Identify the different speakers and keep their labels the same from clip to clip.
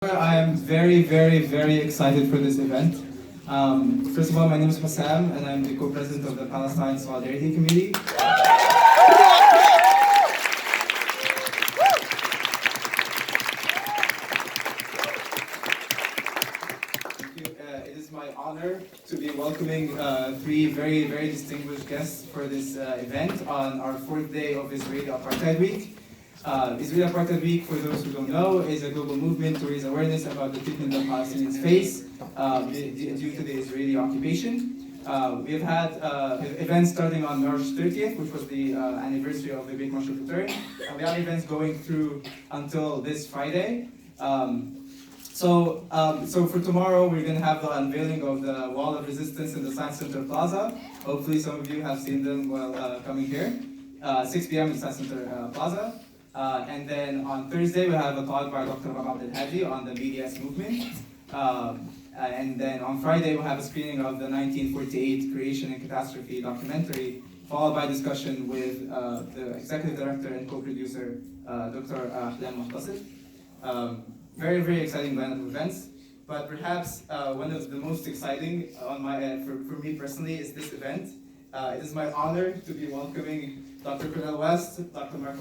Speaker 1: I am very, very, very excited for this event. First of all, my name is Hussam, and I'm the co-president of the Palestine Solidarity Committee. It is my honor to be welcoming three very, very distinguished guests for this event on our fourth day of Israeli Apartheid Week. Israeli Apartheid Week, for those who don't know, is a global movement to raise awareness about the treatment that Palestinians face due to the Israeli occupation. We have had events starting on March 30th, which was the anniversary of the Great March of Return. We have events going through until this Friday. So for tomorrow, we're going to have the unveiling of the Wall of Resistance in the Science Center Plaza. Hopefully some of you have seen them while coming here. 6 p.m. in Science Center Plaza. And then on Thursday, we have a talk by Dr. Lamont on the BDS movement. And then on Friday, we'll have a screening of the 1948 Creation and Catastrophe documentary, followed by discussion with the executive director and co-producer, Dr. Lamont. Very, very exciting line of events. But perhaps one of the most exciting on my end, for me personally, is this event. It is my honor to be welcoming Dr. Cornel Dr. Marc,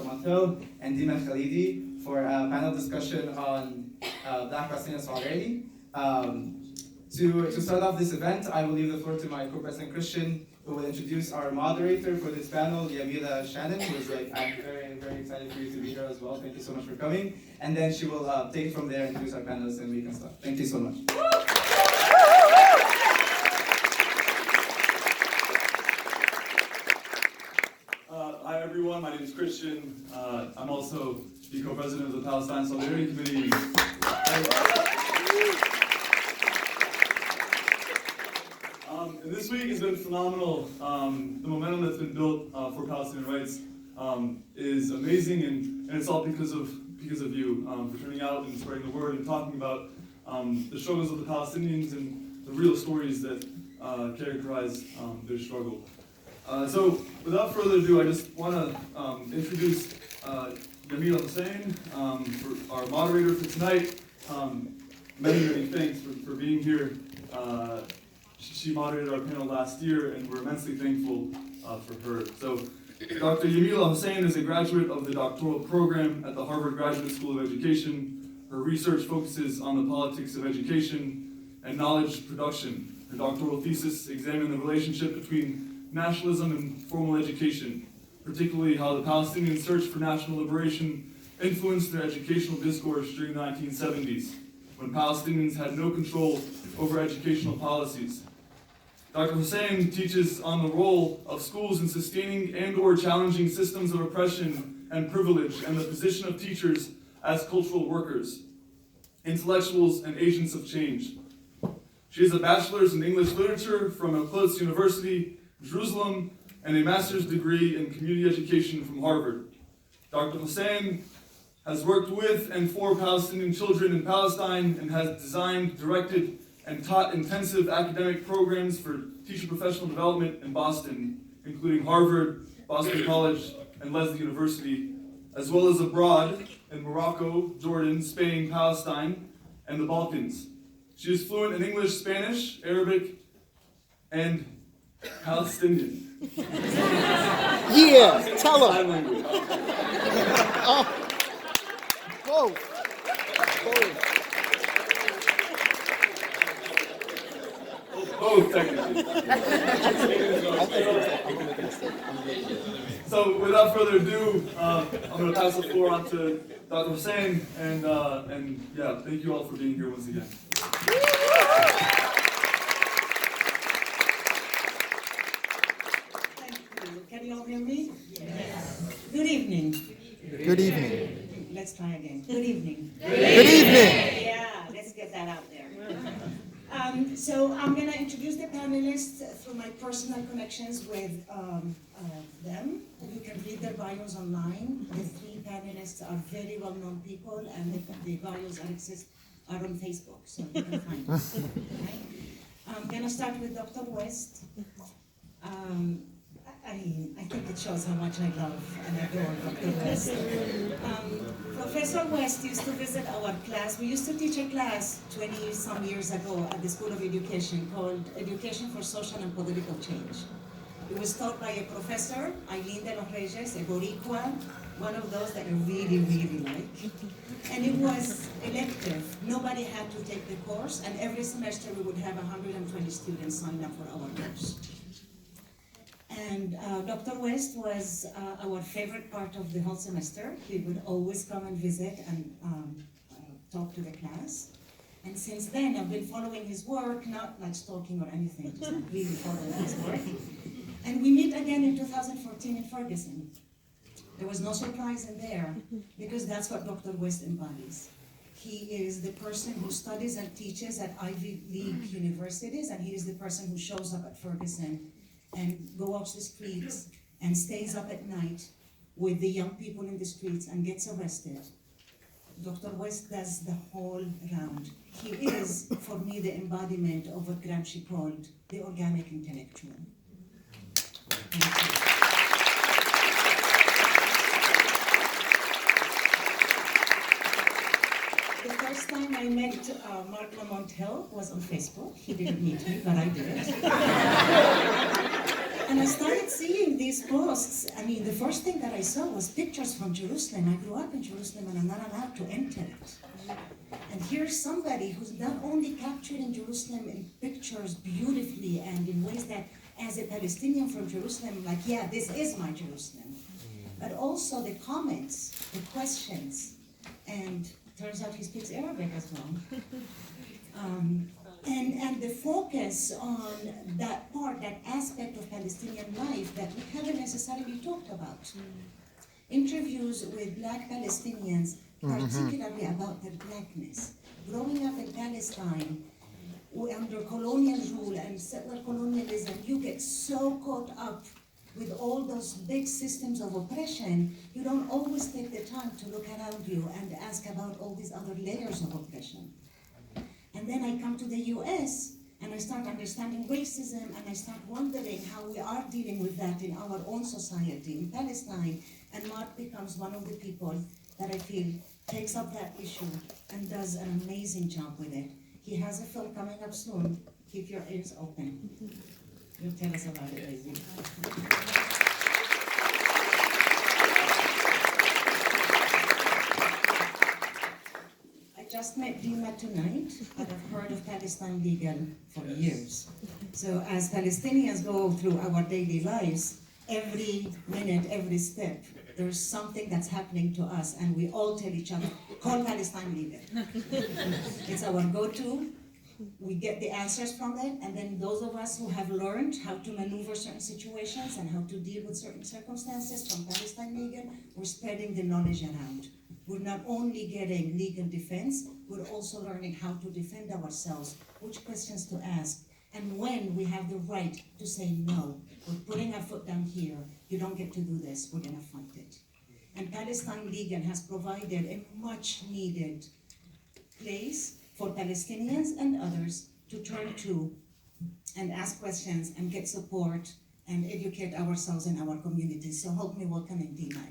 Speaker 1: and Dima Khalidi for a panel discussion on Black Palestinian Solidarity. To start off this event, I will leave the floor to my co-president Christian, who will introduce our moderator for this panel, Yamila Shannan, who is I'm very, very excited for you to be here as well. Thank you so much for coming. And then she will take it from there and introduce our panelists and we can start. Thank you so much.
Speaker 2: Hi everyone, my name is Christian. I'm also the co-president of the Palestine Solidarity Committee. And this week has been phenomenal. The momentum that's been built for Palestinian rights is amazing, and it's all because of you for turning out and spreading the word and talking about the struggles of the Palestinians and the real stories that characterize their struggle. So, without further ado, I just want to introduce Yamila Hussein, for our moderator for tonight. Many thanks for being here. She moderated our panel last year, and we're immensely thankful for her. So, Dr. Yamila Hussein is a graduate of the doctoral program at the Harvard Graduate School of Education. Her research focuses on the politics of education and knowledge production. Her doctoral thesis examined the relationship between nationalism and formal education, particularly how the Palestinian search for national liberation influenced their educational discourse during the 1970s, when Palestinians had no control over educational policies. Dr. Hussein teaches on the role of schools in sustaining and/or challenging systems of oppression and privilege, and the position of teachers as cultural workers, intellectuals, and agents of change. She has a bachelor's in English literature from Quds University, Jerusalem, and a master's degree in community education from Harvard. Dr. Hussein has worked with and for Palestinian children in Palestine and has designed, directed, and taught intensive academic programs for teacher professional development in Boston, including Harvard, Boston College, and Lesley University, as well as abroad in Morocco, Jordan, Spain, Palestine, and the Balkans. She is fluent in English, Spanish, Arabic, and Palestinian.
Speaker 3: Yeah, tell
Speaker 2: Sign
Speaker 3: him.
Speaker 2: language.
Speaker 3: Oh. Whoa.
Speaker 2: Both, technically. So, without further ado, I'm going to pass the floor on to Dr. Hussein, and yeah, thank you all for being here once again.
Speaker 4: Can you all hear me? Yes. Good evening.
Speaker 3: Good evening.
Speaker 4: Let's try again. Good evening.
Speaker 3: Good evening.
Speaker 4: Yeah, let's get that out there. So I'm going to introduce the panelists through my personal connections with them. You can read their bios online. The three panelists are very well-known people, and the bios are on Facebook, so you can find them. Okay? I'm going to start with Dr. West. I think it shows how much I love and adore Dr. West. Professor West used to visit our class. We used to teach a class 20 some years ago at the School of Education called Education for Social and Political Change. It was taught by a professor, Eileen de los Reyes, a Boricua, one of those that I really, really like. And it was elective. Nobody had to take the course, and every semester we would have 120 students sign up for our course. And Dr. West was our favorite part of the whole semester. He would always come and visit and talk to the class. And since then, I've been following his work, not like stalking or anything, just really following his work. And we meet again in 2014 in Ferguson. There was no surprise in there, because that's what Dr. West embodies. He is the person who studies and teaches at Ivy League universities, and he is the person who shows up at Ferguson and goes out the streets and stays up at night with the young people in the streets and gets arrested. Dr. West does the whole round. He is, for me, the embodiment of what Gramsci called the organic intellectual. Thank you. The first time I met Marc Lamont was on Facebook. He didn't meet me, but I did. And I started seeing these posts. I mean, the first thing that I saw was pictures from Jerusalem. I grew up in Jerusalem and I'm not allowed to enter it. And here's somebody who's not only capturing Jerusalem in pictures beautifully and in ways that, as a Palestinian from Jerusalem, like, yeah, this is my Jerusalem. But also the comments, the questions, and turns out he speaks Arabic as well. And the focus on that part, that aspect of Palestinian life that we haven't necessarily talked about. Interviews with Black Palestinians, particularly about their Blackness. Growing up in Palestine, under colonial rule and settler colonialism, you get so caught up with all those big systems of oppression, you don't always take the time to look around you and ask about all these other layers of oppression. And then I come to the US and I start understanding racism, and I start wondering how we are dealing with that in our own society in Palestine. And Marc becomes one of the people that I feel takes up that issue and does an amazing job with it. He has a film coming up soon. Keep your ears open. You'll tell us about it, baby. I just met Dima tonight, but I've heard of Palestine Legal for years. So as Palestinians go through our daily lives, every minute, every step, there's something that's happening to us, and we all tell each other, call Palestine Legal. It's our go-to. We get the answers from it, and then those of us who have learned how to maneuver certain situations and how to deal with certain circumstances from Palestine Legal, we're spreading the knowledge around. We're not only getting legal defense, we're also learning how to defend ourselves, which questions to ask, and when we have the right to say no. We're putting our foot down here. You don't get to do this. We're going to fight it. And Palestine Legal has provided a much needed place for Palestinians and others to turn to and ask questions and get support and educate ourselves and our communities. So help me welcome in Dima.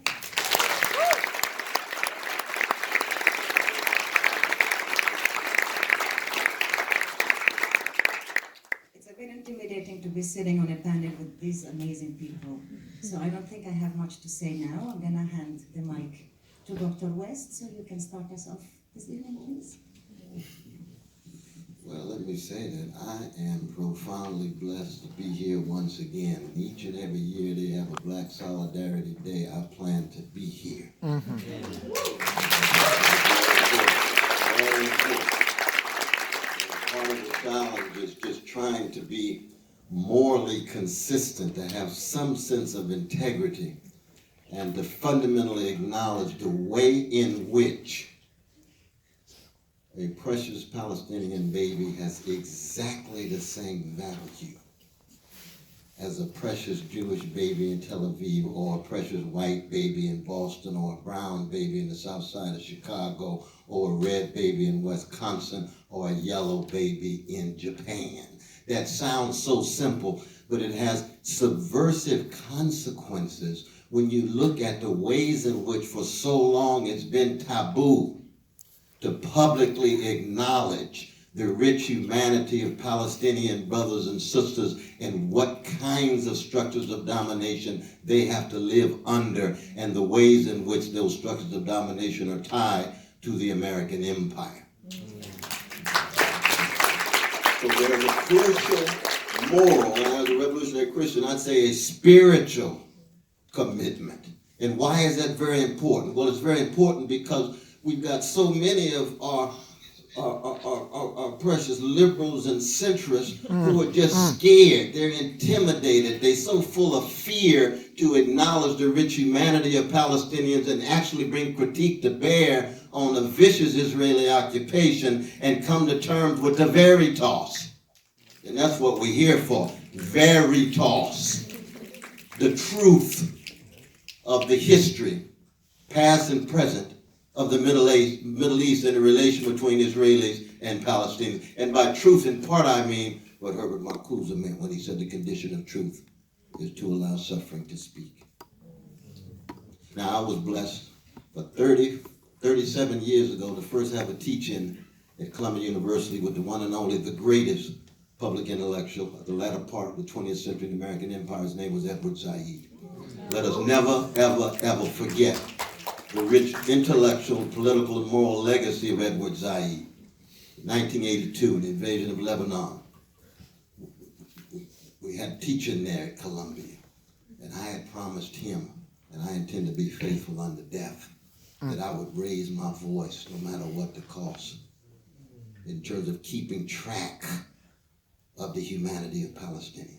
Speaker 4: It's a bit intimidating to be sitting on a panel with these amazing people. So I don't think I have much to say now. I'm gonna hand the mic to Dr. West, so you can start us off this evening, please.
Speaker 5: Well, let me say that I am profoundly blessed to be here once again. Each and every year they have a Black Solidarity Day. I plan to be here. Part of the challenge is just trying to be morally consistent, to have some sense of integrity, and to fundamentally acknowledge the way in which a precious Palestinian baby has exactly the same value as a precious Jewish baby in Tel Aviv, or a precious white baby in Boston, or a brown baby in the south side of Chicago, or a red baby in Wisconsin, or a yellow baby in Japan. that sounds so simple, but it has subversive consequences when you look at the ways in which for so long it's been taboo to publicly acknowledge the rich humanity of Palestinian brothers and sisters and what kinds of structures of domination they have to live under and the ways in which those structures of domination are tied to the American empire. So there's a crucial moral, and as a revolutionary Christian, I'd say a spiritual commitment. And why is that very important? Well, it's very important because we've got so many of our precious liberals and centrists who are just scared. They're intimidated. They're so full of fear to acknowledge the rich humanity of Palestinians and actually bring critique to bear on the vicious Israeli occupation and come to terms with the veritas. And that's what we're here for. Veritas. The truth of the history, past and present, of the Middle East and the relation between Israelis and Palestinians. And by truth, in part, I mean what Herbert Marcuse meant when he said the condition of truth is to allow suffering to speak. Now, I was blessed for 37 years ago to first have a teach-in at Columbia University with the one and only, the greatest public intellectual at the latter part of the 20th century in the American Empire. His name was Edward Said. Let us never, ever, ever forget the rich intellectual, political, and moral legacy of Edward Said. 1982, the invasion of Lebanon. We had teaching there at Columbia, and I had promised him, and I intend to be faithful unto death, that I would raise my voice no matter what the cost, in terms of keeping track of the humanity of Palestinians.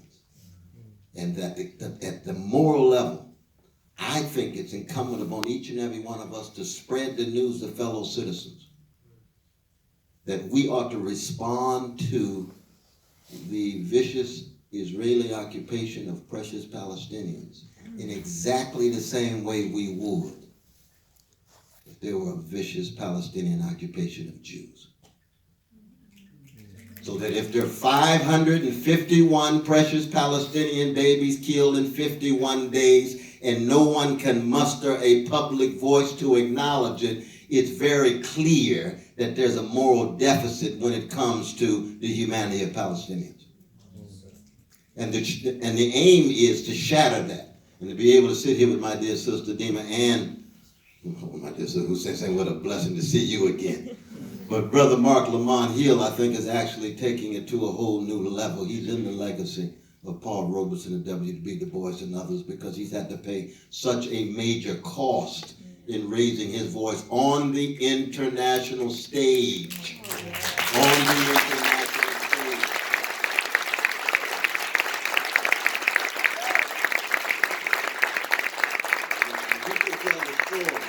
Speaker 5: And that at the moral level, I think it's incumbent upon each and every one of us to spread the news to fellow citizens that we ought to respond to the vicious Israeli occupation of precious Palestinians in exactly the same way we would if there were a vicious Palestinian occupation of Jews. So that if there are 551 precious Palestinian babies killed in 51 days and no one can muster a public voice to acknowledge it, it's very clear that there's a moral deficit when it comes to the humanity of Palestinians. And the aim is to shatter that and to be able to sit here with my dear sister Dima and my dear sister Hussein saying, what a blessing to see you again. But Brother Marc Lamont Hill, I think, is actually taking it to a whole new level. He's in the legacy of Paul Robeson and W.B. Du Bois and others because he's had to pay such a major cost in raising his voice on the international stage. On the international stage. And he can tell the story of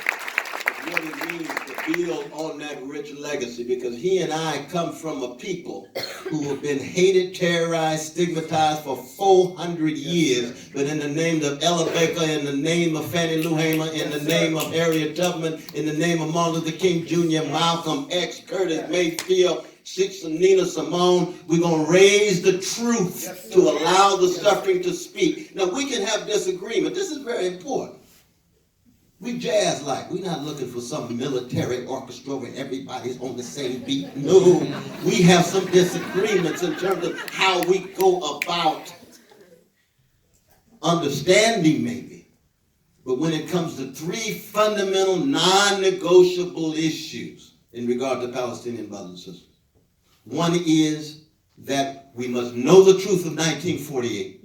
Speaker 5: what it means to build on that rich legacy, because he and I come from a people who have been hated, terrorized, stigmatized for 400 years, but in the name of Ella Baker, in the name of Fannie Lou Hamer, in the name of Harriet Tubman, in the name of Martin Luther King Jr., Malcolm X, Curtis Mayfield, Nina Simone, we're going to raise the truth to allow the suffering to speak. Now, we can have disagreement. This is very important. We jazz like. We're not looking for some military orchestra where everybody's on the same beat. No, we have some disagreements in terms of how we go about understanding maybe. But when it comes to three fundamental non-negotiable issues in regard to Palestinian brothers and sisters. One is that we must know the truth of 1948.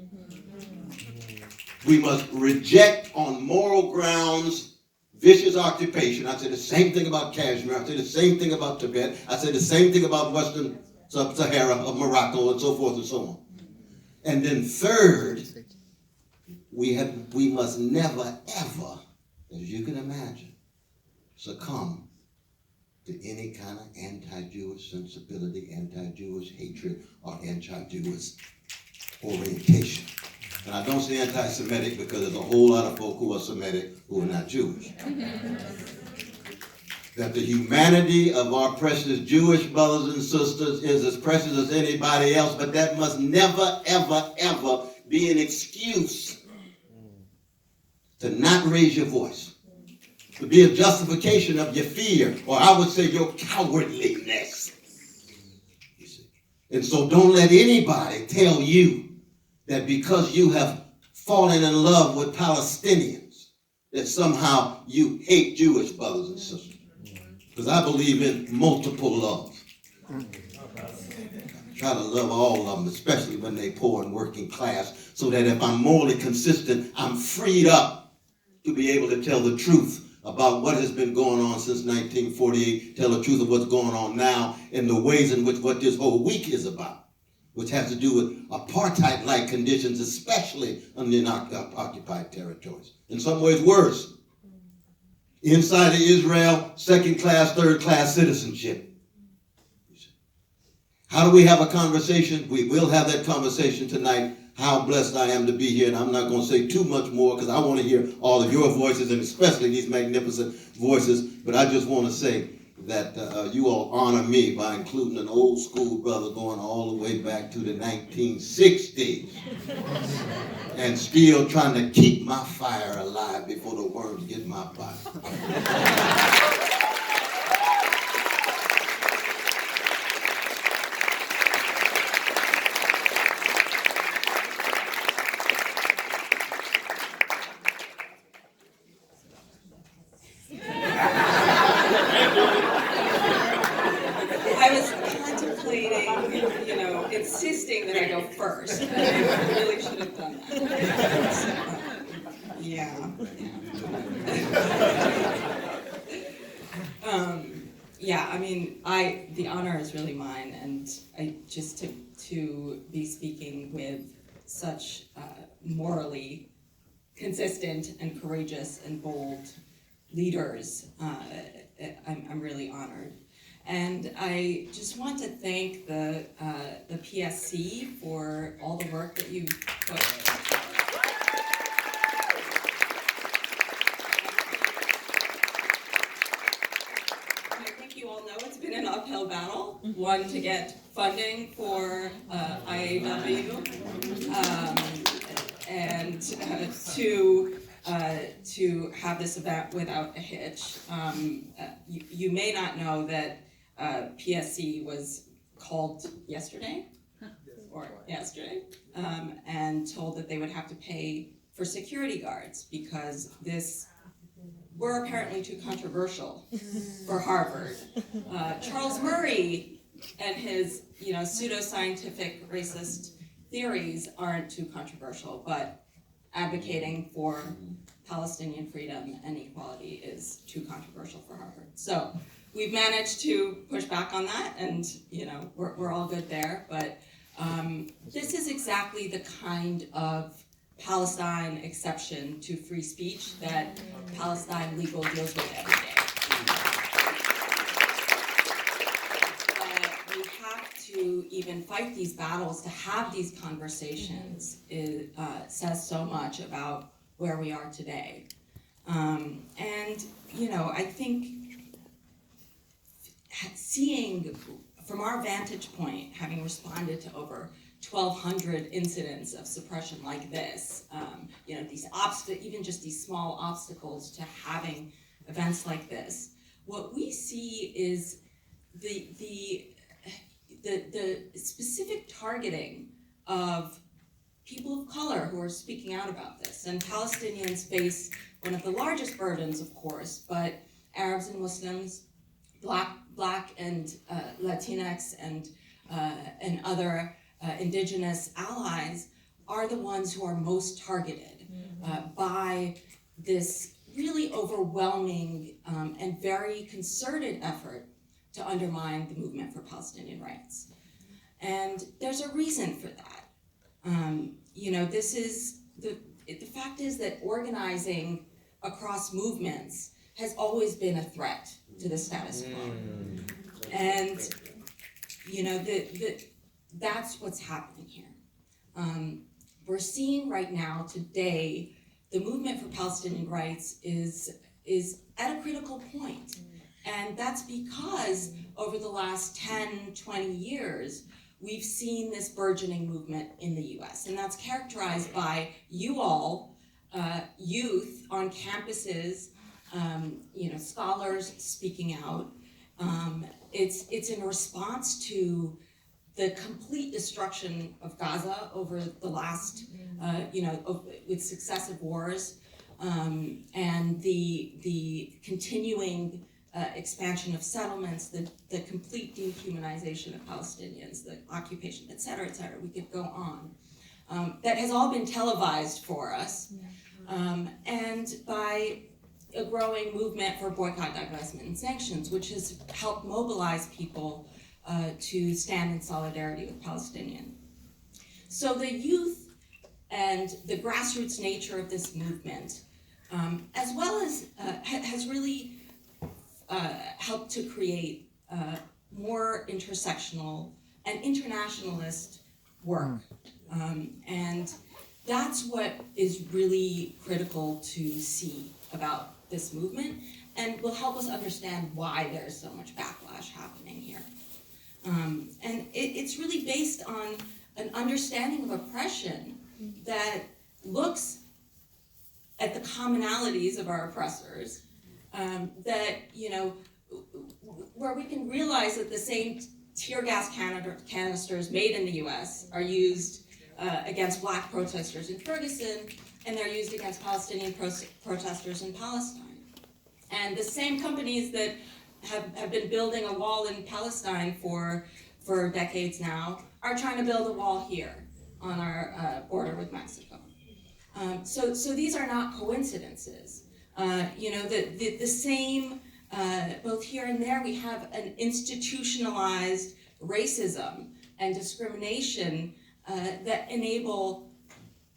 Speaker 5: We must reject on moral grounds vicious occupation. I say the same thing about Kashmir. I say the same thing about Tibet. I say the same thing about Western Sahara of Morocco and so forth and so on. And then third, we must never ever, as you can imagine, succumb to any kind of anti-Jewish sensibility, anti-Jewish hatred, or anti-Jewish orientation. And I don't say anti-Semitic because there's a whole lot of folk who are Semitic who are not Jewish. that the humanity of our precious Jewish brothers and sisters is as precious as anybody else, but that must never, ever, ever be an excuse to not raise your voice, to be a justification of your fear, or I would say your cowardliness. And so don't let anybody tell you that because you have fallen in love with Palestinians, that somehow you hate Jewish brothers and sisters. Because I believe in multiple love. Try to love all of them, especially when they poor and working class, so that if I'm morally consistent, I'm freed up to be able to tell the truth about what has been going on since 1948, tell the truth of what's going on now, and the ways in which what this whole week is about, which has to do with apartheid-like conditions, especially in occupied territories. In some ways worse. Inside of Israel, second-class, third-class citizenship. How do we have a conversation? We will have that conversation tonight. How blessed I am to be here, and I'm not going to say too much more because I want to hear all of your voices, and especially these magnificent voices. But I just want to say that you all honor me by including an old school brother going all the way back to the 1960s and still trying to keep my fire alive before the worms get my body.
Speaker 6: Insisting that I go first. I really should have done that. So, yeah. Yeah, I mean, the honor is really mine, and I just to be speaking with such morally consistent and courageous and bold leaders, I'm really honored. And I just want to thank the PSC for all the work that you've put. I think you all know it's been an uphill battle. One, to get funding for IAW, and two, to have this event without a hitch. You may not know that PSC was called yesterday, and told that they would have to pay for security guards because we're apparently too controversial for Harvard. Charles Murray and his, pseudoscientific racist theories aren't too controversial, but advocating for Palestinian freedom and equality is too controversial for Harvard. So we've managed to push back on that, and we're all good there. But this is exactly the kind of Palestine exception to free speech that Palestine Legal deals with every day. We have to even fight these battles, to have these conversations, says so much about where we are today. I think seeing from our vantage point, having responded to over 1,200 incidents of suppression like this, even just these small obstacles to having events like this, what we see is the specific targeting of people of color who are speaking out about this. And Palestinians face one of the largest burdens, of course, but Arabs and Muslims, Black and Latinx and other indigenous allies are the ones who are most targeted by this really overwhelming and very concerted effort to undermine the movement for Palestinian rights. And there's a reason for that. This is the fact is that organizing across movements has always been a threat to the status quo. And that's what's happening here. We're seeing right now, today, the movement for Palestinian rights is at a critical point. And that's because over the last 10, 20 years, we've seen this burgeoning movement in the US. And that's characterized by you all, youth on campuses, scholars speaking out. It's in response to the complete destruction of Gaza over the last, with successive wars, and the continuing expansion of settlements, the complete dehumanization of Palestinians, the occupation, et cetera, we could go on. That has all been televised for us, and by a growing movement for boycott, divestment, and sanctions, which has helped mobilize people to stand in solidarity with Palestinian. So the youth and the grassroots nature of this movement, as well as has really helped to create more intersectional and internationalist work. And that's what is really critical to see about this movement, and will help us understand why there's so much backlash happening here. And it's really based on an understanding of oppression that looks at the commonalities of our oppressors, where we can realize that the same tear gas canisters made in the US are used against Black protesters in Ferguson, and they're used against Palestinian protesters in Palestine. And the same companies that have been building a wall in Palestine for decades now are trying to build a wall here on our border with Mexico. So these are not coincidences. The same, both here and there, we have an institutionalized racism and discrimination that enable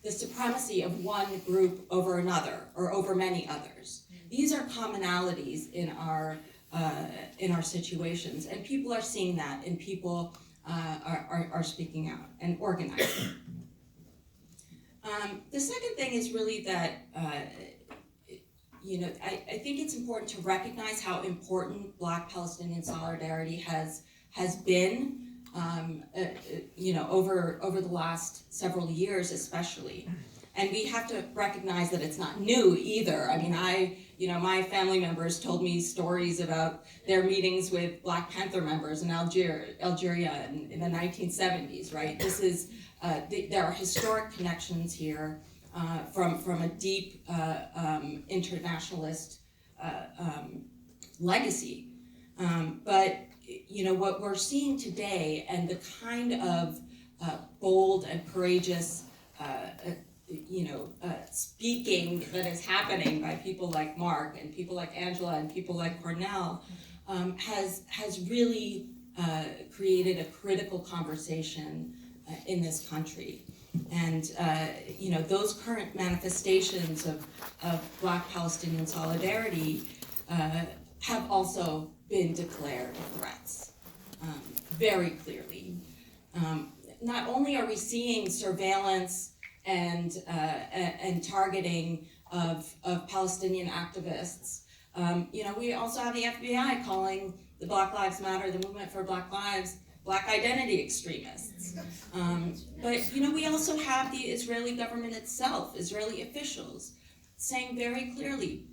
Speaker 6: the supremacy of one group over another or over many others. These are commonalities in our situations, and people are seeing that, and people are speaking out and organizing. The second thing is really that I think it's important to recognize how important Black Palestinian solidarity has been over the last several years, especially. And we have to recognize that it's not new either. I mean, my family members told me stories about their meetings with Black Panther members in Algeria in the 1970s, right? This is, there are historic connections here from a deep internationalist legacy. But what we're seeing today, and the kind of bold and courageous speaking that is happening by people like Marc and people like Angela and people like Cornel has really created a critical conversation in this country. And those current manifestations of Black Palestinian solidarity have also been declared threats very clearly. Not only are we seeing surveillance and targeting of Palestinian activists, we also have the FBI calling the Black Lives Matter, the movement for Black Lives, Black identity extremists. But we also have the Israeli government itself, Israeli officials, saying very clearly.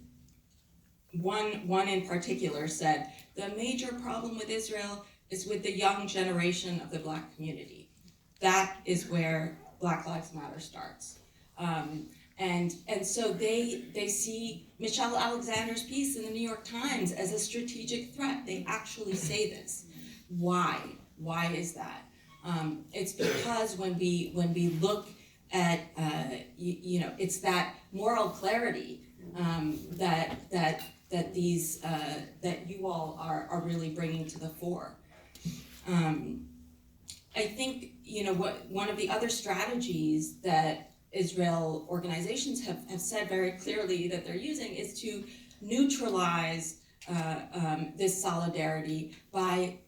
Speaker 6: One in particular said, the major problem with Israel is with the young generation of the Black community. That is where Black Lives Matter starts. And so they see Michelle Alexander's piece in the New York Times as a strategic threat. They actually say this. Why? Why is that? It's because when we look at it's that moral clarity that these that you all are really bringing to the fore. I think one of the other strategies that Israel organizations have said very clearly that they're using is to neutralize this solidarity by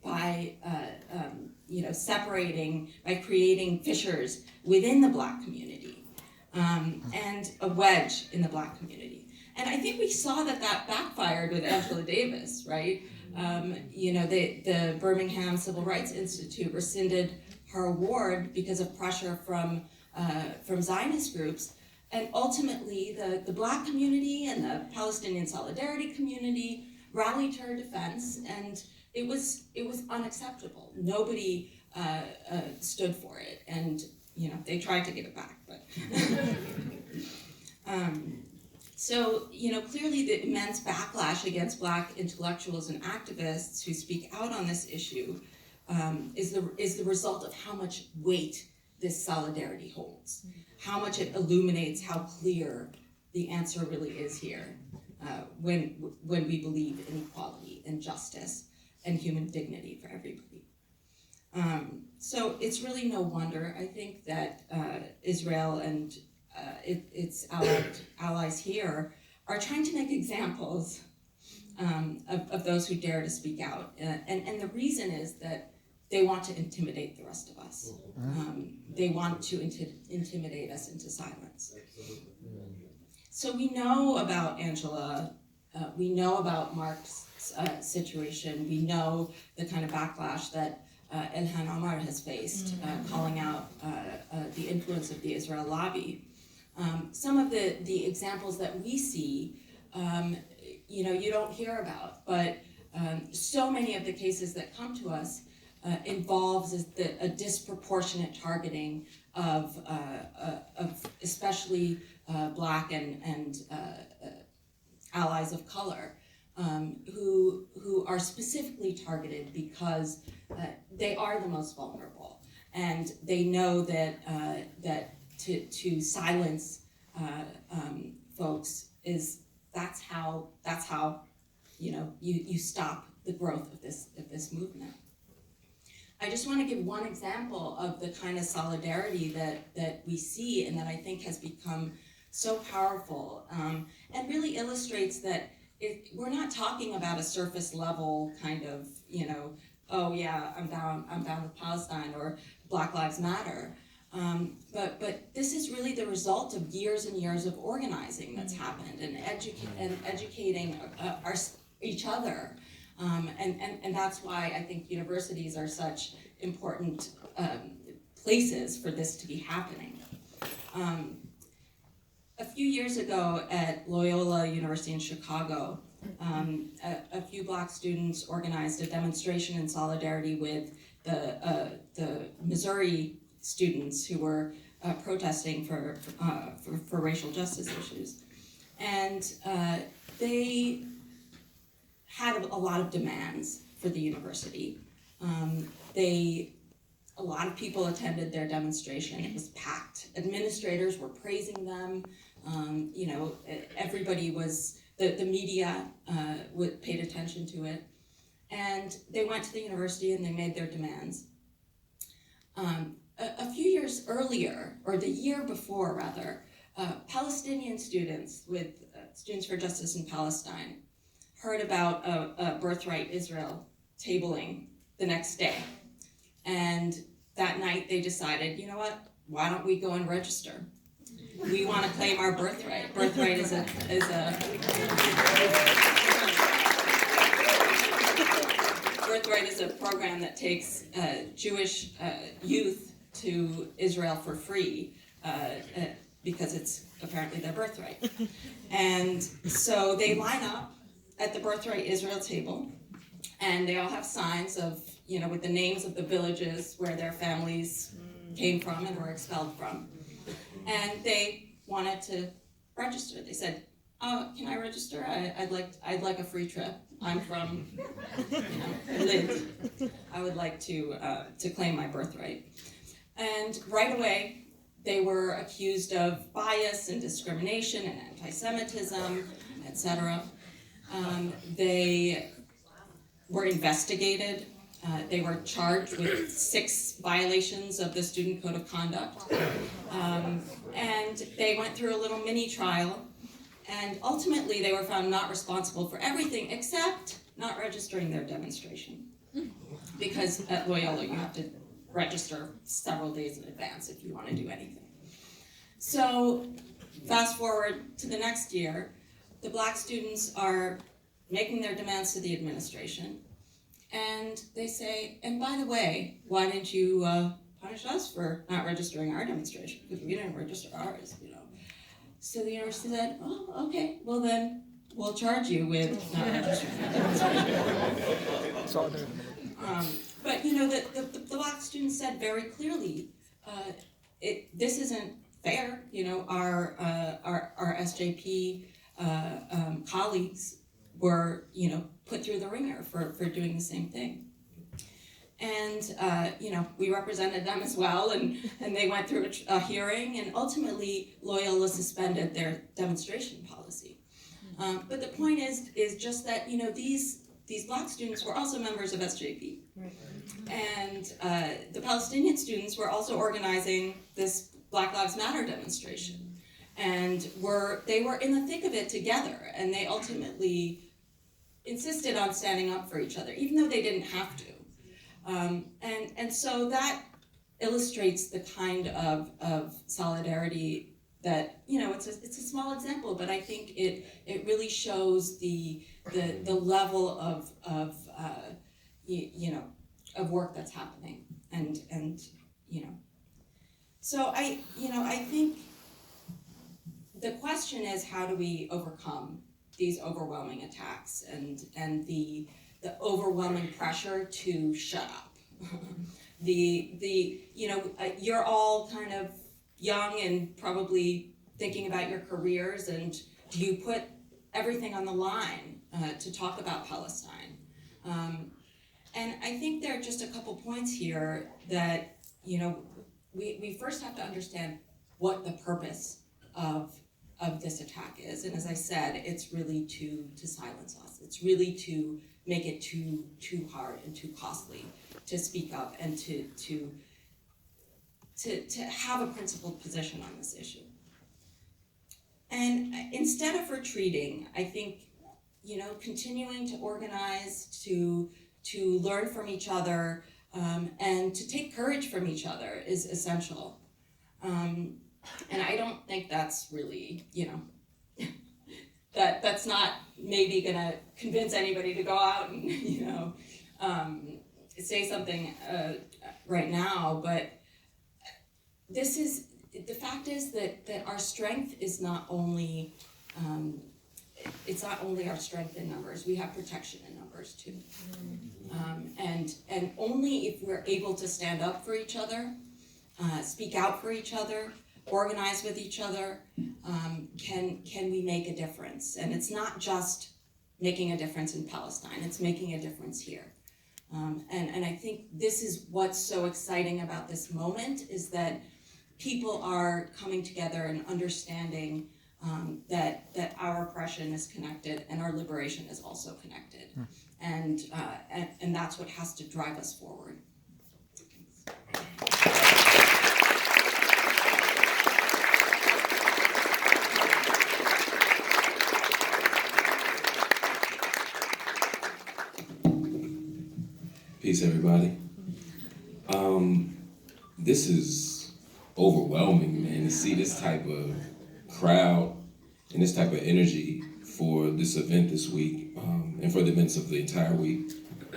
Speaker 6: separating, by creating fissures within the Black community and a wedge in the Black community. And I think we saw that backfired with Angela Davis, right? The Birmingham Civil Rights Institute rescinded her award because of pressure from Zionist groups. And ultimately, the Black community and the Palestinian Solidarity Committee rallied to her defense, and it was unacceptable. Nobody stood for it, and they tried to give it back, but. So clearly the immense backlash against Black intellectuals and activists who speak out on this issue is the result of how much weight this solidarity holds, how much it illuminates how clear the answer really is here when we believe in equality and justice and human dignity for everybody. So it's really no wonder, I think, that Israel and its allies here are trying to make examples of those who dare to speak out. And the reason is that they want to intimidate the rest of us. They want to intimidate us into silence. So we know about Angela, we know about Marc's situation, we know the kind of backlash that Ilhan Omar has faced, calling out the influence of the Israel lobby. Some of the examples that we see, you don't hear about, but so many of the cases that come to us involves a disproportionate targeting of especially Black and allies of color, who are specifically targeted because they are the most vulnerable, and they know that to silence folks that's how you stop the growth of this movement. I just want to give one example of the kind of solidarity that we see and that I think has become so powerful, and really illustrates that we're not talking about a surface level kind of, oh yeah, I'm down with Palestine or Black Lives Matter. But this is really the result of years and years of organizing that's happened and educating each other. And that's why I think universities are such important places for this to be happening. A few years ago at Loyola University in Chicago, a few Black students organized a demonstration in solidarity with the Missouri students who were protesting for racial justice issues. And they had a lot of demands for the university. A lot of people attended their demonstration. It was packed. Administrators were praising them. Everybody was, the media paid attention to it. And they went to the university and they made their demands. A few years earlier, or the year before rather, Palestinian students with Students for Justice in Palestine heard about a Birthright Israel tabling the next day. And that night they decided, you know what, why don't we go and register? We want to claim our birthright. Birthright is a Birthright is a program that takes Jewish youth to Israel for free because it's apparently their birthright. And so they line up at the Birthright Israel table, and they all have signs of, with the names of the villages where their families came from and were expelled from. And they wanted to register. They said, "Oh, can I register? I'd like a free trip. I'm from, Khalidi. I would like to claim my birthright." And right away, they were accused of bias and discrimination and anti-Semitism, etc. They were investigated. They were charged with 6 violations of the Student Code of Conduct. And they went through a little mini trial. And ultimately, they were found not responsible for everything except not registering their demonstration. Because at Loyola, you have to register several days in advance if you want to do anything. So fast forward to the next year, the Black students are making their demands to the administration. And they say, and by the way, why didn't you punish us for not registering our demonstration? Because we didn't register ours, you know. So the university said, oh, okay, well then we'll charge you with not registering our demonstration. But you know, the Black students said very clearly, this isn't fair. You know, our SJP colleagues were, you know, put through the ringer for doing the same thing. And, you know, we represented them as well, and they went through a hearing, and ultimately Loyola suspended their demonstration policy. But the point is just that, you know, these Black students were also members of SJP. And the Palestinian students were also organizing this Black Lives Matter demonstration. And they were in the thick of it together, and they ultimately insisted on standing up for each other, even though they didn't have to. And so that illustrates the kind of solidarity that, you know, it's a small example, but I think it really shows the level of you know, of work that's happening, and you know. So I think the question is, how do we overcome these overwhelming attacks and the overwhelming pressure to shut up? You know, you're all kind of young and probably thinking about your careers, and do you put everything on the line to talk about Palestine? And I think there are just a couple points here that, you know, we first have to understand what the purpose of this attack is. And as I said, it's really to silence us. It's really to make it too hard and too costly to speak up and to have a principled position on this issue. And instead of retreating, I think, you know, continuing to organize, to learn from each other, and to take courage from each other is essential. And I don't think that's really, you know, that's not maybe gonna convince anybody to go out and, you know, say something right now, but the fact is that our strength is not only, it's not only our strength in numbers, we have protection in numbers too. And only if we're able to stand up for each other, speak out for each other, organize with each other, can we make a difference. And it's not just making a difference in Palestine, it's making a difference here. And I think this is what's so exciting about this moment, is that people are coming together and understanding that our oppression is connected and our liberation is also connected. And that's what has to drive us forward.
Speaker 7: Peace, everybody. This is overwhelming, man, to see this type of crowd and this type of energy for this event this week, and for the events of the entire week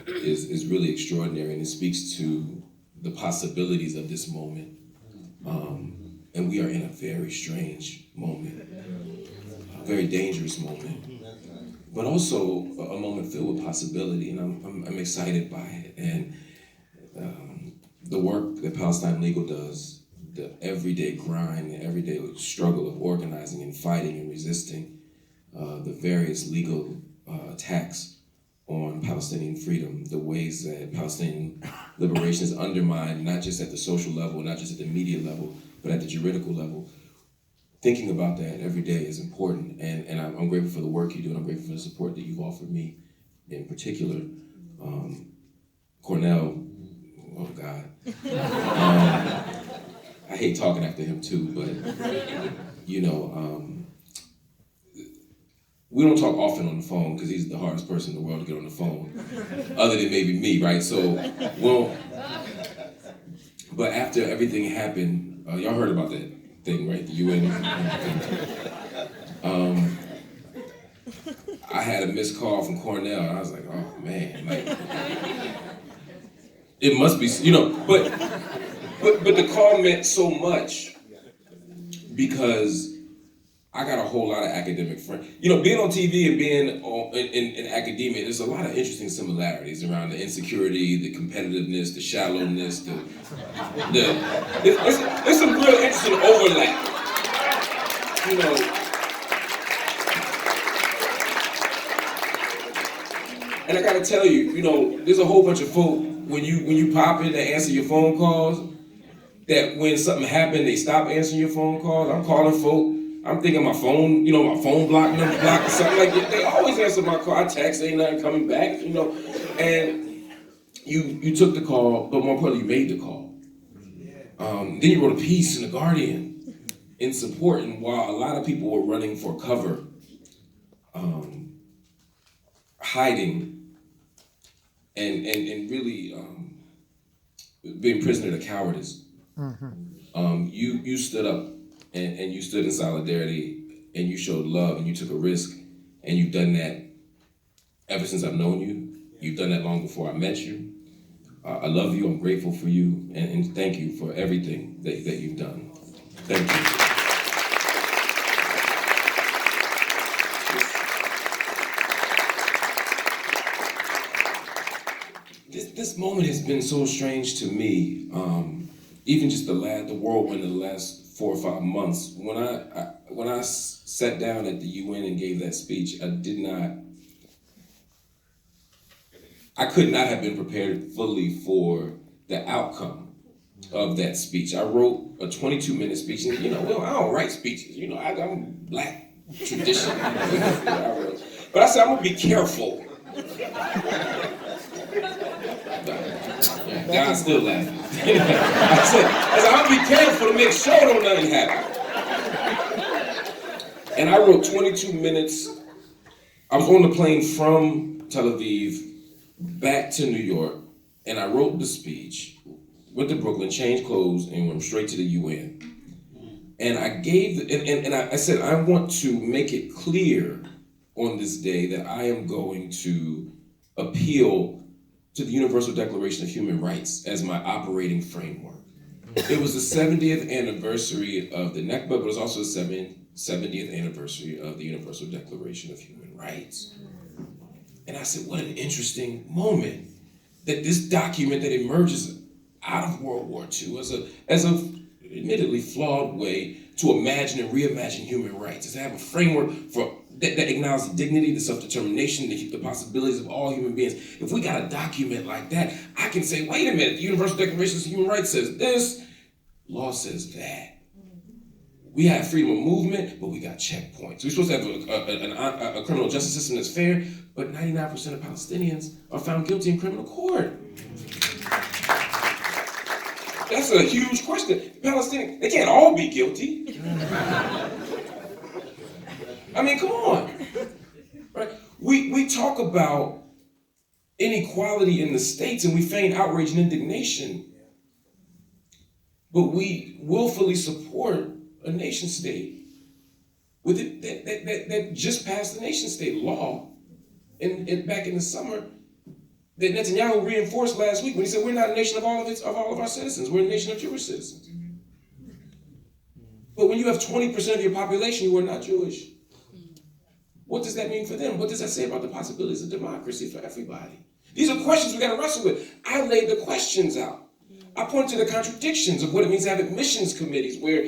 Speaker 7: is really extraordinary, and it speaks to the possibilities of this moment. And we are in a very strange moment, a very dangerous moment, but also a moment filled with possibility, and I'm excited by it. And the work that Palestine Legal does, the everyday grind, the everyday struggle of organizing and fighting and resisting the various legal attacks on Palestinian freedom, the ways that Palestinian liberation is undermined, not just at the social level, not just at the media level, but at the juridical level. Thinking about that every day is important, and I'm grateful for the work you do, and I'm grateful for the support that you've offered me in particular. Cornel, oh God. I hate talking after him too, but you know, we don't talk often on the phone because he's the hardest person in the world to get on the phone, other than maybe me, right? So, well, but after everything happened, y'all heard about that thing, right? The UN. I had a missed call from Cornel, and I was like, oh man, like, it must be, you know, but the call meant so much because I got a whole lot of academic friends. You know, being on TV and being in academia, there's a lot of interesting similarities around the insecurity, the competitiveness, the shallowness, there's some real interesting overlap. You know, and I gotta tell you, you know, there's a whole bunch of folk when you pop in to answer your phone calls, that when something happened, they stop answering your phone calls. I'm calling folk. I'm thinking my phone, you know, my phone blocked or something like that. They always answer my call. I text, ain't nothing coming back, you know. And you took the call, but more importantly, you made the call. Then you wrote a piece in The Guardian in support, and while a lot of people were running for cover, hiding, and really being prisoner to cowardice, you stood up. And you stood in solidarity, and you showed love, and you took a risk, and you've done that ever since I've known you. You've done that long before I met you. I love you, I'm grateful for you, and thank you for everything that you've done. Thank you. This moment has been so strange to me, even just the whirlwind of the last 4 or 5 months. When I sat down at the UN and gave that speech, I could not have been prepared fully for the outcome of that speech. I wrote a 22-minute speech, and you know, well, I don't write speeches. You know, I'm Black tradition. But I said, I'm gonna be careful. God's still laughing. I said, I'm gonna be careful to make sure don't nothing happen. And I wrote 22 minutes. I was on the plane from Tel Aviv back to New York, and I wrote the speech, went to Brooklyn, changed clothes, and went straight to the UN. And I said, I want to make it clear on this day that I am going to appeal to the Universal Declaration of Human Rights as my operating framework. It was the 70th anniversary of the Nakba, but it was also the 70th anniversary of the Universal Declaration of Human Rights. And I said, what an interesting moment that this document that emerges out of World War II as a admittedly flawed way to imagine and reimagine human rights, is to have a framework for that acknowledges the dignity, the self-determination, the possibilities of all human beings. If we got a document like that, I can say, wait a minute, the Universal Declaration of Human Rights says this, law says that. We have freedom of movement, but we got checkpoints. We're supposed to have a criminal justice system that's fair, but 99% of Palestinians are found guilty in criminal court. That's a huge question. Palestinians, they can't all be guilty. I mean, come on. Right? We talk about inequality in the states and we feign outrage and indignation, but we willfully support a nation state with it that just passed the nation state law and back in the summer that Netanyahu reinforced last week when he said we're not a nation of all of our citizens, we're a nation of Jewish citizens. But when you have 20% of your population who are not Jewish, what does that mean for them? What does that say about the possibilities of democracy for everybody? These are questions we got to wrestle with. I laid the questions out. I pointed to the contradictions of what it means to have admissions committees where